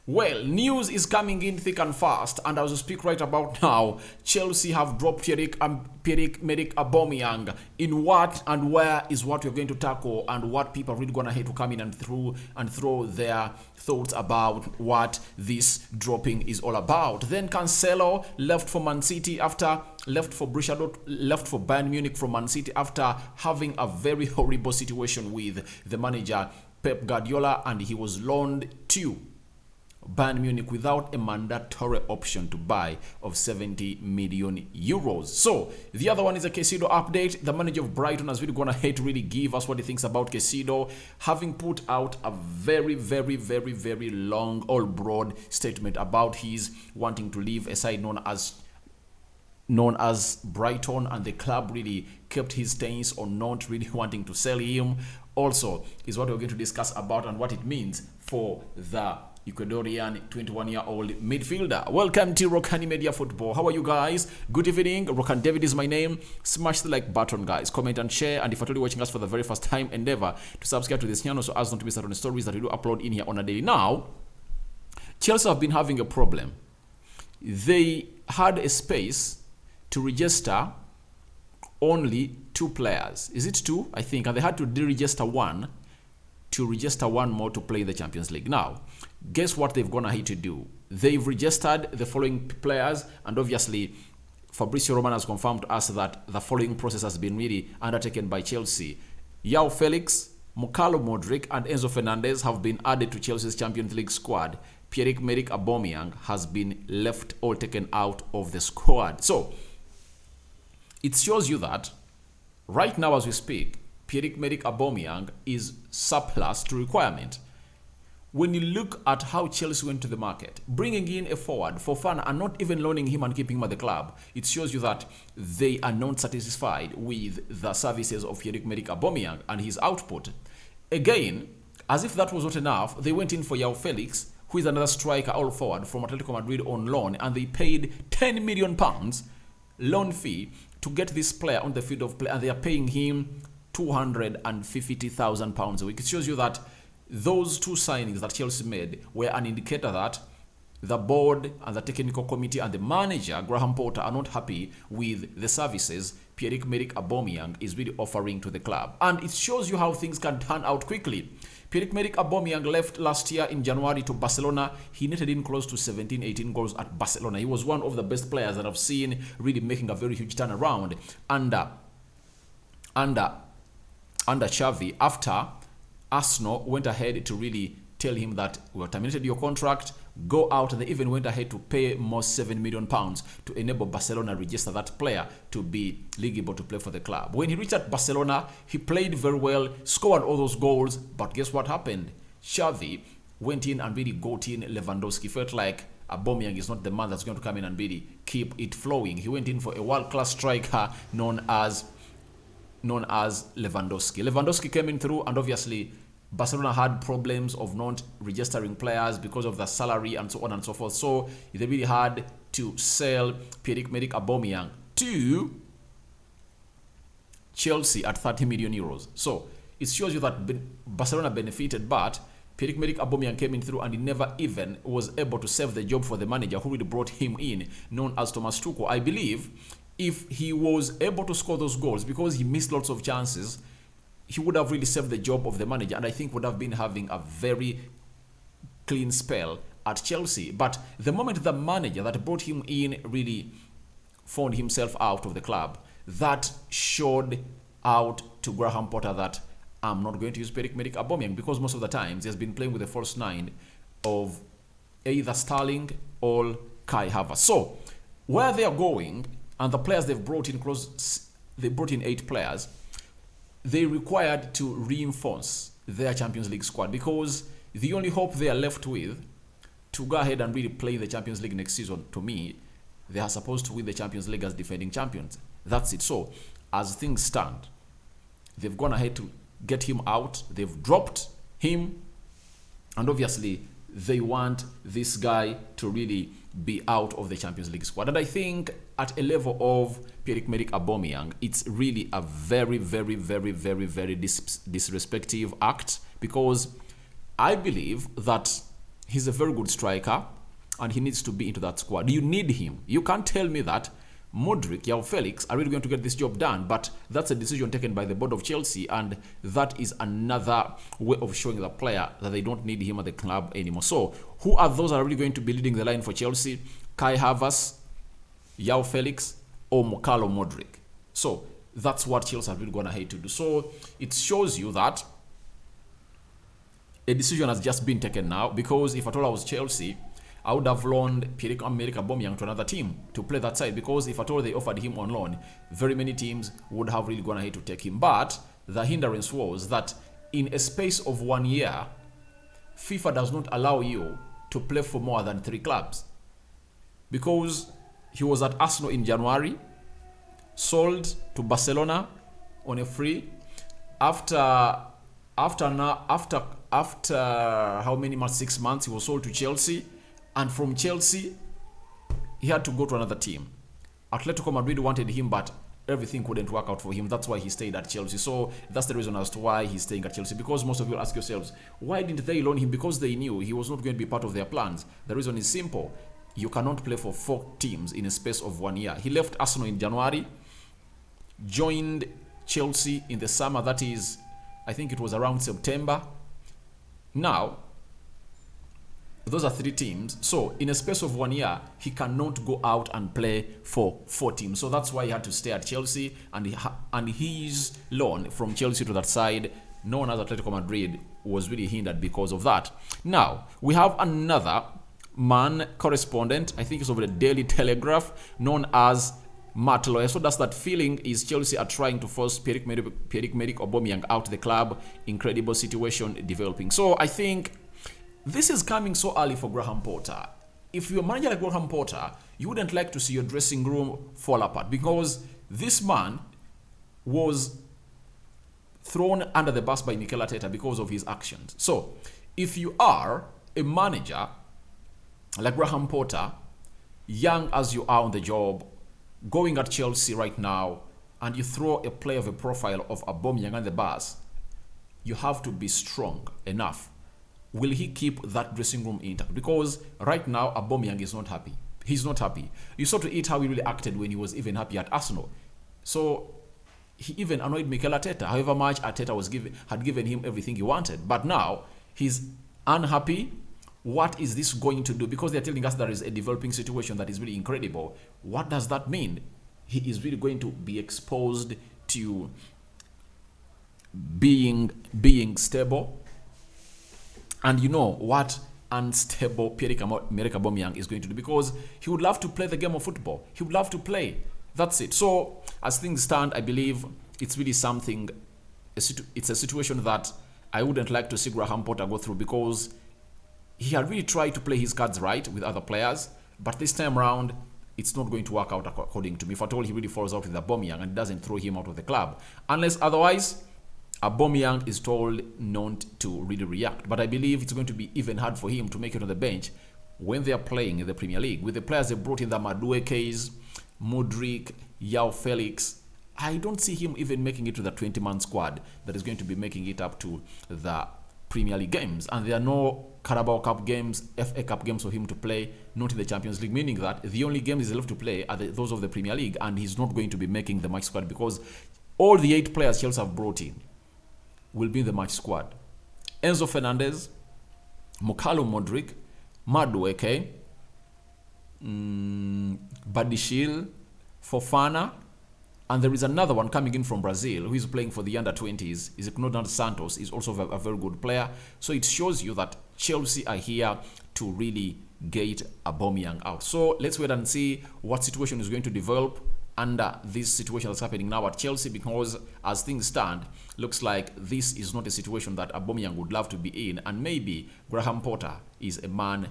Well, news is coming in thick and fast, and as we speak right about now, Chelsea have dropped Pierre-Emerick Aubameyang. In what and where is what we're going to tackle, and what people are really gonna hate to come in and throw their thoughts about what this dropping is all about. Then Cancelo left for Man City after left for Bayern Munich from Man City after having a very horrible situation with the manager Pep Guardiola, and he was loaned to Bayern Munich without a mandatory option to buy of 70 million euros. So the other one is a Caicedo update. The manager of Brighton has really gone ahead to really give us what he thinks about Caicedo, having put out a very long, all broad statement about his wanting to leave a side known as Brighton, and the club really kept his stance on not really wanting to sell him. Also is what we're going to discuss about and what it means for the Ecuadorian 21-year-old midfielder. Welcome to Rokani Media Football. How are you guys? Good evening. Rokani David is my name. Smash the like button, guys. Comment and share. And if you're totally watching us for the very first time, endeavor to subscribe to this channel so as not to miss out on the stories that we do upload in here on a daily. Now, Chelsea have been having a problem. They had a space to register only 2 players. Is it 2? I think. And they had to deregister one to register one more to play the Champions League. Now, guess what they've gone ahead to do? They've registered the following players, and obviously Fabrizio Romano has confirmed to us that the following process has been really undertaken by Chelsea. João Felix, Mukalo Modric, and Enzo Fernandez have been added to Chelsea's Champions League squad. Pierre-Emerick Aubameyang has been left or taken out of the squad. So it shows you that right now as we speak, Pierre-Emerick Aubameyang is surplus to requirement. When you look at how Chelsea went to the market, bringing in a forward for fun and not even loaning him and keeping him at the club, it shows you that they are not satisfied with the services of Pierre-Emerick Aubameyang and his output. Again, as if that was not enough, they went in for João Felix, who is another striker all forward from Atletico Madrid on loan, and they paid £10 million loan fee to get this player on the field of play, and they are paying him £250,000 a week. It shows you that those 2 signings that Chelsea made were an indicator that the board and the technical committee and the manager, Graham Potter, are not happy with the services Pierre-Emerick Aubameyang is really offering to the club. And it shows you how things can turn out quickly. Pierre-Emerick Aubameyang left last year in January to Barcelona. He netted in close to 17-18 goals at Barcelona. He was one of the best players that I've seen really making a very huge turnaround under Xavi, after Arsenal went ahead to really tell him that we have terminated your contract, go out. And they even went ahead to pay more £7 million to enable Barcelona register that player to be legible to play for the club. When he reached at Barcelona, he played very well, scored all those goals, but guess what happened? Xavi went in and really got in Lewandowski. Felt like Aubameyang is not the man that's going to come in and really keep it flowing. He went in for a world-class striker known as Lewandowski. Lewandowski came in through, and obviously Barcelona had problems of not registering players because of the salary and so on and so forth. So they really had to sell Pierre-Emerick Aubameyang to Chelsea at 30 million euros. So it shows you that Barcelona benefited, but Pierre-Emerick Aubameyang came in through and he never even was able to save the job for the manager who really brought him in, known as Thomas Tuchel. I believe if he was able to score those goals, because he missed lots of chances, he would have really saved the job of the manager, and I think would have been having a very clean spell at Chelsea. But the moment the manager that brought him in really found himself out of the club, that showed out to Graham Potter that I'm not going to use Pierre-Emerick Aubameyang, because most of the times he has been playing with a false 9 of either Sterling or Kai Havertz. So where they are going, and the players they've brought in, they brought in 8 players, they required to reinforce their Champions League squad, because the only hope they are left with to go ahead and really play the Champions League next season, to me, they are supposed to win the Champions League as defending champions. That's it. So as things stand, they've gone ahead to get him out. They've dropped him, and obviously they want this guy to really be out of the Champions League squad. And I think at a level of Pierre-Emerick Aubameyang, it's really a very disrespectful act, because I believe that He's a very good striker, and he needs to be into that squad. You need him. You can't tell me that Modric, João Felix are really going to get this job done, but that's a decision taken by the board of Chelsea, and that is another way of showing the player that they don't need him at the club anymore. So, who are those that are really going to be leading the line for Chelsea? Kai Havertz, João Felix, or Mykhailo Modric? So, that's what Chelsea are really going to hate to do. So, it shows you that a decision has just been taken now, because if at all I was Chelsea, I would have loaned Pierre-Emerick Aubameyang to another team to play that side, because if at all they offered him on loan, very many teams would have really gone ahead to take him. But the hindrance was that in a space of 1 year, FIFA does not allow you to play for more than 3 clubs. Because he was at Arsenal in January, sold to Barcelona on a free. After how many months? 6 months, he was sold to Chelsea. And from Chelsea, he had to go to another team. Atletico Madrid wanted him, but everything couldn't work out for him. That's why he stayed at Chelsea. So that's the reason as to why he's staying at Chelsea. Because most of you ask yourselves, why didn't they loan him? Because they knew he was not going to be part of their plans. The reason is simple. You cannot play for 4 teams in a space of 1 year. He left Arsenal in January, joined Chelsea in the summer. That is, I think it was around September. Now, those are 3 teams. So in a space of 1 year, he cannot go out and play for 4 teams. So that's why he had to stay at Chelsea, and his loan from Chelsea to that side, known as Atletico Madrid, was really hindered because of that. Now, we have another man correspondent, I think it's over the Daily Telegraph, known as Matt Loyer. So that's that feeling is Chelsea are trying to force Pierre-Emerick Aubameyang out of the club. Incredible situation developing. So I think this is coming so early for Graham Potter. If you're a manager like Graham Potter, you wouldn't like to see your dressing room fall apart, because this man was thrown under the bus by Mikel Arteta because of his actions. So, if you are a manager like Graham Potter, young as you are on the job, going at Chelsea right now, and you throw a player of a profile of Aubameyang on the bus, you have to be strong enough. Will he keep that dressing room intact? Because right now, Aubameyang is not happy. He's not happy. You saw to it how he really acted when he was even happy at Arsenal. So he even annoyed Mikel Arteta, however much Arteta had given him everything he wanted. But now he's unhappy. What is this going to do? Because they're telling us there is a developing situation that is really incredible. What does that mean? He is really going to be exposed to being stable. And you know what unstable Pierre-Emerick Aubameyang is going to do, because he would love to play the game of football. He would love to play. That's it. So as things stand, I believe it's really something. It's a situation that I wouldn't like to see Graham Potter go through, because he had really tried to play his cards right with other players, but this time around, it's not going to work out according to me. If at all he really falls out with Aubameyang and doesn't throw him out of the club, unless otherwise Aubameyang is told not to really react. But I believe it's going to be even hard for him to make it on the bench when they are playing in the Premier League. With the players they brought in, the Maduekes, Modric, João Felix, I don't see him even making it to the 20-man squad that is going to be making it up to the Premier League games. And there are no Carabao Cup games, FA Cup games for him to play, not in the Champions League, meaning that the only games he's left to play are those of the Premier League, and he's not going to be making the match squad, because all the 8 players Chelsea have brought in will be in the match squad. Enzo Fernandez, Mykhailo Modric, Madueke, Badishil, Fofana, and there is another one coming in from Brazil who is playing for the under-20s. Is Ronaldo Santos. Is also a very good player. So it shows you that Chelsea are here to really get Aubameyang out. So let's wait and see what situation is going to develop under this situation that's happening now at Chelsea, because as things stand, looks like this is not a situation that Aubameyang would love to be in, and maybe Graham Potter is a man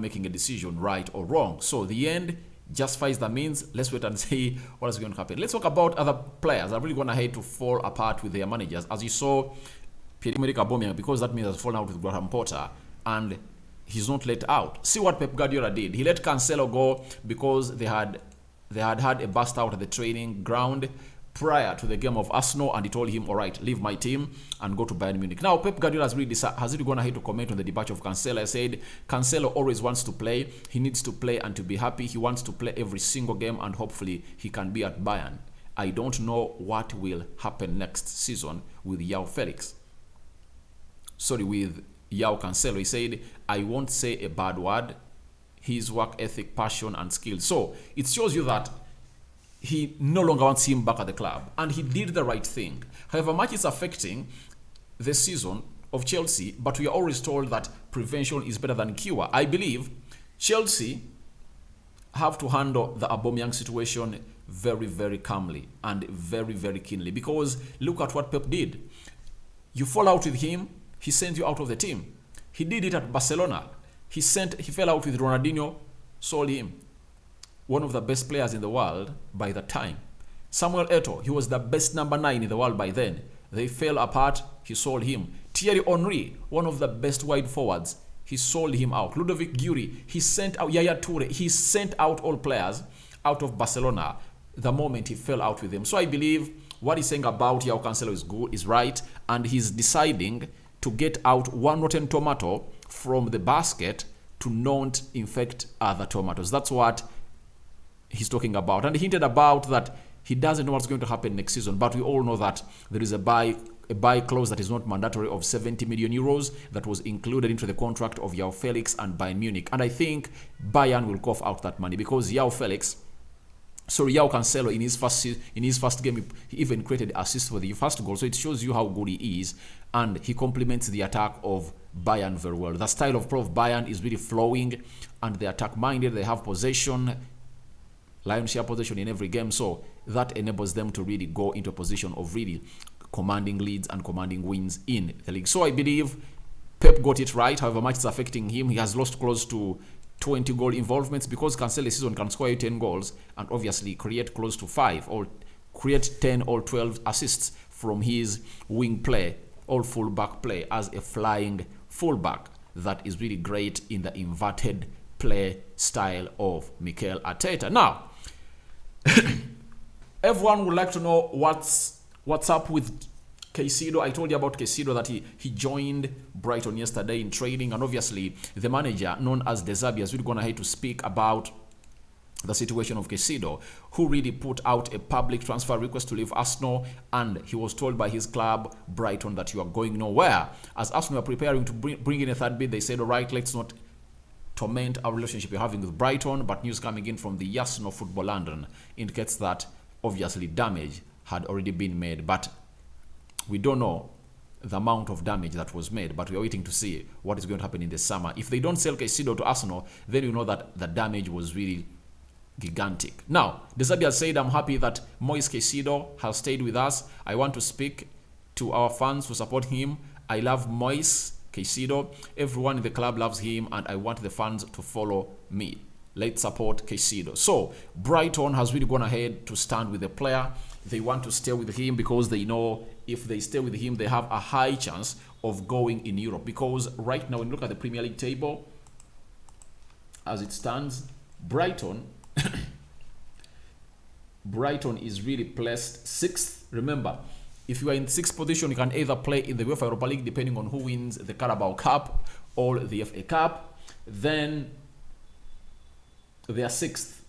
making a decision, right or wrong. So the end justifies the means. Let's wait and see what is going to happen. Let's talk about other players that are really going to hate to fall apart with their managers. As you saw, Pierre-Emerick Aubameyang, because that means has fallen out with Graham Potter, and he's not let out. See what Pep Guardiola did. He let Cancelo go because they had a bust out at the training ground, prior to the game of Arsenal, and he told him, all right, leave my team and go to Bayern Munich. Now, Pep Guardiola has really gone ahead to comment on the departure of Cancelo. I said, Cancelo always wants to play. He needs to play and to be happy. He wants to play every single game, and hopefully he can be at Bayern. I don't know what will happen next season with with João Cancelo. He said, I won't say a bad word. His work ethic, passion, and skill. So it shows you that he no longer wants him back at the club, and he did the right thing. However much it's affecting the season of Chelsea, but we are always told that prevention is better than cure. I believe Chelsea have to handle the Aubameyang situation very, very calmly and very, very keenly, because look at what Pep did. You fall out with him, he sends you out of the team. He did it at Barcelona. He fell out with Ronaldinho, sold him. One of the best players in the world by that time. Samuel Eto'o, he was the best number 9 in the world by then. They fell apart, he sold him. Thierry Henry, one of the best wide forwards, he sold him out. Ludovic Giuri, he sent out Yaya Toure, he sent out all players out of Barcelona the moment he fell out with them. So I believe what he's saying about João Cancelo is good, is right, and he's deciding to get out one rotten tomato from the basket to not infect other tomatoes. That's what he's talking about. And he hinted about that he doesn't know what's going to happen next season, but we all know that there is a buy clause that is not mandatory of 70 million euros that was included into the contract of João Felix and Bayern Munich. And I think Bayern will cough out that money, because João Cancelo in his first game, he even created assist for the first goal. So it shows you how good he is, and he complements the attack of Bayern very well. The style of play of Bayern is really flowing, and they attack minded. They have possession, lion share possession in every game, so that enables them to really go into a position of really commanding leads and commanding wins in the league. So I believe Pep got it right. However much it's affecting him, he has lost close to 20 goal involvements, because Cancelo this season can score you 10 goals and obviously create close to 5 or create 10 or 12 assists from his wing play or fullback play as a flying fullback. That is really great in the inverted play style of Mikel Arteta. Now, everyone would like to know what's up with Caicedo. I told you about Caicedo that he joined Brighton yesterday in training, and obviously the manager known as De Zerbi has really gone ahead to speak about the situation of Caicedo, who really put out a public transfer request to leave Arsenal, and he was told by his club Brighton that you are going nowhere. As Arsenal are preparing to bring in a third bid, they said, all right, let's not torment our relationship you're having with Brighton. But news coming in from the Arsenal Football London indicates that obviously damage had already been made, but we don't know the amount of damage that was made, but we are waiting to see what is going to happen in the summer. If they don't sell Caicedo to Arsenal, then you know that the damage was really gigantic. Now, De Zerbi has said, I'm happy that Moise Caicedo has stayed with us. I want to speak to our fans who support him. I love Moise Caicedo. Everyone in the club loves him, and I want the fans to follow me. Let's support Caicedo. So, Brighton has really gone ahead to stand with the player. They want to stay with him because they know if they stay with him, they have a high chance of going in Europe. Because right now, when you look at the Premier League table, as it stands, Brighton is really placed 6th. Remember, if you are in 6th position, you can either play in the UEFA Europa League, depending on who wins the Carabao Cup or the FA Cup. Then they are 6th.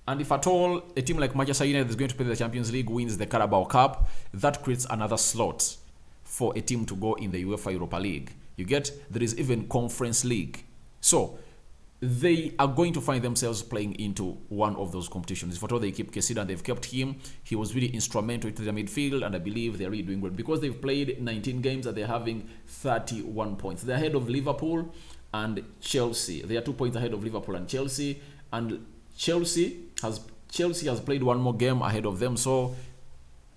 And if at all a team like Manchester United is going to play the Champions League, wins the Carabao Cup, that creates another slot for a team to go in the UEFA Europa League. You get, there is even Conference League. So they are going to find themselves playing into one of those competitions. If at all they keep Caicedo, and they've kept him, he was really instrumental to the midfield, and I believe they're really doing well because they've played 19 games and they're having 31 points. They're ahead of Liverpool and Chelsea. They are 2 points ahead of Liverpool and Chelsea, and Chelsea has played one more game ahead of them. So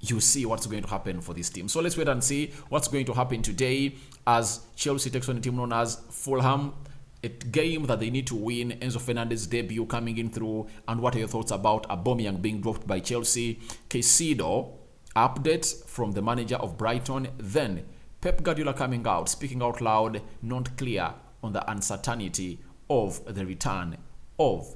you see what's going to happen for this team. So let's wait and see what's going to happen today as Chelsea takes on a team known as Fulham. A game that they need to win. Enzo Fernandez's debut coming in through. And what are your thoughts about Aubameyang being dropped by Chelsea? Caicedo, updates from the manager of Brighton. Then Pep Guardiola coming out, speaking out loud, not clear on the uncertainty of the return of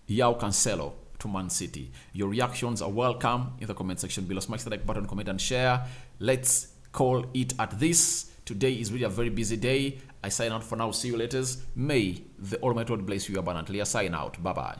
João Cancelo to Man City. Your reactions are welcome in the comment section below. Smash the like button, comment and share. Let's call it at this. Today is really a very busy day. I sign out for now. See you later. May the Almighty God bless you abundantly. I sign out. Bye-bye.